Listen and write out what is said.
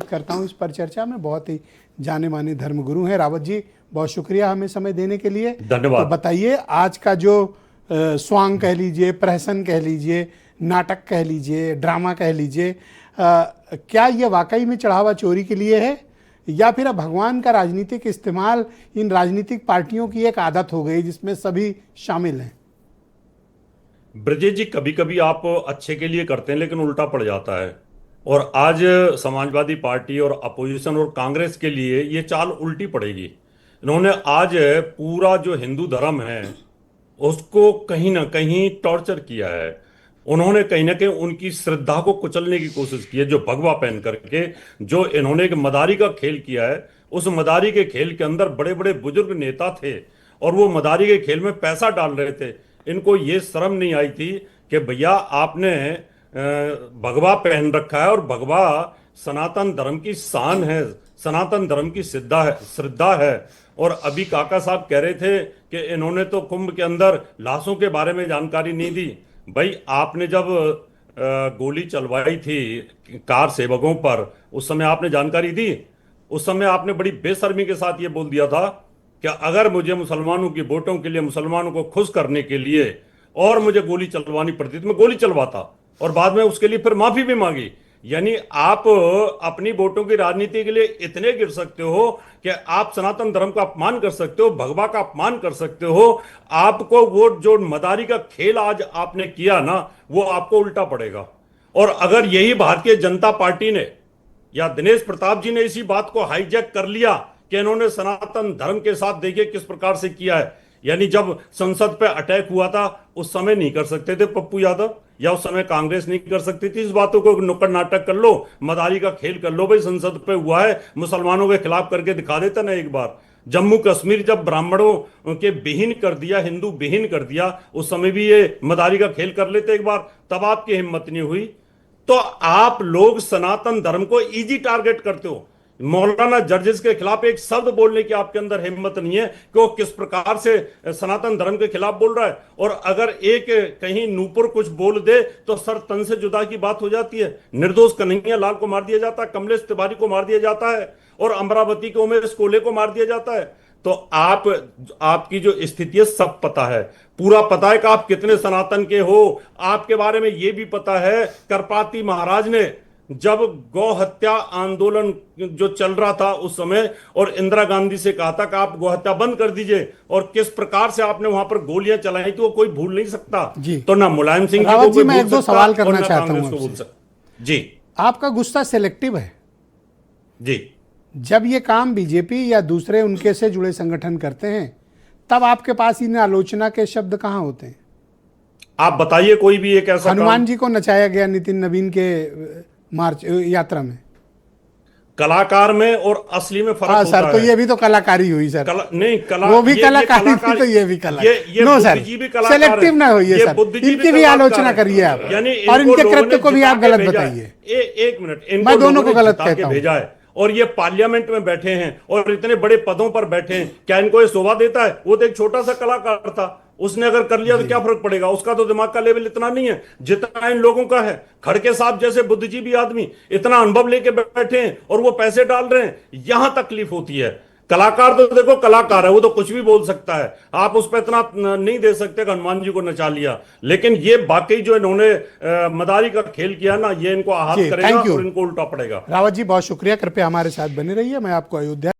करता हूं इस पर चर्चा में। बहुत ही जाने माने धर्मगुरु हैं रावत जी, बहुत शुक्रिया हमें समय देने के लिए। तो धन्यवाद। बताइए, आज का जो स्वांग कह लीजिए, प्रहसन कह लीजिए, नाटक कह लीजिए, ड्रामा कह लीजिए, क्या ये वाकई में चढ़ावा चोरी के लिए है, या फिर अब भगवान का राजनीतिक इस्तेमाल इन राजनीतिक पार्टियों की एक आदत हो गई जिसमें सभी शामिल हैं? ब्रजेश जी, कभी कभी आप अच्छे के लिए करते हैं लेकिन उल्टा पड़ जाता है। और आज समाजवादी पार्टी और अपोजिशन और कांग्रेस के लिए ये चाल उल्टी पड़ेगी। इन्होंने आज पूरा जो हिंदू धर्म है उसको कहीं ना कहीं टॉर्चर किया है। उन्होंने कहीं ना कहीं उनकी श्रद्धा को कुचलने की कोशिश की है, जो भगवा पहन करके जो इन्होंने एक मदारी का खेल किया है। उस मदारी के खेल के अंदर बड़े बड़े बुजुर्ग नेता थे और वो मदारी के खेल में पैसा डाल रहे थे। इनको ये शर्म नहीं आई थी कि भैया आपने भगवा पहन रखा है, और भगवा सनातन धर्म की शान है, सनातन धर्म की श्रद्धा है। और अभी काका साहब कह रहे थे कि इन्होंने तो कुंभ के अंदर लाशों के बारे में जानकारी नहीं दी। भाई, आपने जब गोली चलवाई थी कार सेवकों पर, उस समय आपने जानकारी दी? उस समय आपने बड़ी बेशर्मी के साथ ये बोल दिया था कि अगर मुझे मुसलमानों की वोटों के लिए, मुसलमानों को खुश करने के लिए और मुझे गोली चलवानी पड़ती तो मैं गोली चलवाता, और बाद में उसके लिए फिर माफी भी मांगी। यानी आप अपनी वोटों की राजनीति के लिए इतने गिर सकते हो कि आप सनातन धर्म का अपमान कर सकते हो, भगवा का अपमान कर सकते हो। आपको वो जो मदारी का खेल आज आपने किया ना, वो आपको उल्टा पड़ेगा। और अगर यही भारतीय जनता पार्टी ने या दिनेश प्रताप जी ने इसी बात को हाईजैक कर लिया कि इन्होंने सनातन धर्म के साथ देखिए किस प्रकार से किया है। यानी जब संसद पे अटैक हुआ था उस समय नहीं कर सकते थे पप्पू यादव, या उस समय कांग्रेस नहीं कर सकती थी। इस बातों को नुक्कड़ नाटक कर लो, मदारी का खेल कर लो। भाई, संसद पे हुआ है, मुसलमानों के खिलाफ करके दिखा देता ना एक बार। जम्मू कश्मीर जब ब्राह्मणों के विहीन कर दिया, हिंदू विहीन कर दिया, उस समय भी ये मदारी का खेल कर लेते एक बार, तब आपकी हिम्मत नहीं हुई। तो आप लोग सनातन धर्म को इजी टारगेट करते हो। मौलाना जर्जिस के खिलाफ एक शब्द बोलने की आपके अंदर हिम्मत नहीं है कि वो किस प्रकार से सनातन धर्म के खिलाफ बोल रहा है। और अगर एक कहीं नूपुर कुछ बोल दे तो सर तन से जुदा की बात हो जाती है। निर्दोष कन्हैया लाल को मार दिया जाता है, कमलेश तिवारी को मार दिया जाता है, और अमरावती के उमेश कोले को मार दिया जाता है। तो आपकी जो स्थिति है सब पता है, पूरा पता है कि आप कितने सनातन के हो। आपके बारे में यह भी पता है, करपाती महाराज ने जब गौ हत्या आंदोलन जो चल रहा था उस समय, और इंदिरा गांधी से कहा था कि आप गौ हत्या बंद कर दीजिए, और किस प्रकार से आपने वहां पर गोलियां चलाई थी वो कोई भूल नहीं सकता। तो ना मुलायम सिंह जी को कोई मैं एक दो सवाल करना चाहता हूं जी। आपका गुस्सा सिलेक्टिव है जी। जब ये काम बीजेपी या दूसरे उनके से जुड़े संगठन करते हैं, तब आपके पास इन आलोचना के शब्द कहां होते हैं? आप बताइए कोई भी एक ऐसा हनुमान जी को नचाया गया नितिन नवीन के मार्च यात्रा में। कलाकार में और असली में फर्क होता सर, है। तो ये भी तो कलाकारी हुई सर। नहीं, वो भी कलाकारी थी तो ये भी कलाकारी। नो सर, सिलेक्टिव ना होइए सर, इनकी भी आलोचना करिए आप, और इनके कृत्य को भी आप गलत बताइए। एक मिनट, मैं दोनों को गलत कहता हूं। भेजा है और ये पार्लियामेंट में बैठे हैं और इतने बड़े पदों पर बैठे हैं, क्या इनको ये शोभा देता है? वो तो एक छोटा सा कलाकार था, उसने अगर कर लिया तो क्या फर्क पड़ेगा? उसका तो दिमाग का लेवल इतना नहीं है जितना इन लोगों का है। खड़के साहब जैसे बुद्धिजीवी आदमी इतना अनुभव लेके बैठे हैं और वो पैसे डाल रहे हैं, यहां तकलीफ होती है। कलाकार तो देखो कलाकार है, वो तो कुछ भी बोल सकता है, आप उस पर इतना नहीं दे सकते कि हनुमान जी को नचा लिया। लेकिन ये वाकई जो इन्होंने मदारी का खेल किया ना, ये इनको आहत करेगा और इनको उल्टा पड़ेगा। रावत जी, बहुत शुक्रिया, कृपया हमारे साथ बने रहिए। मैं आपको अयोध्या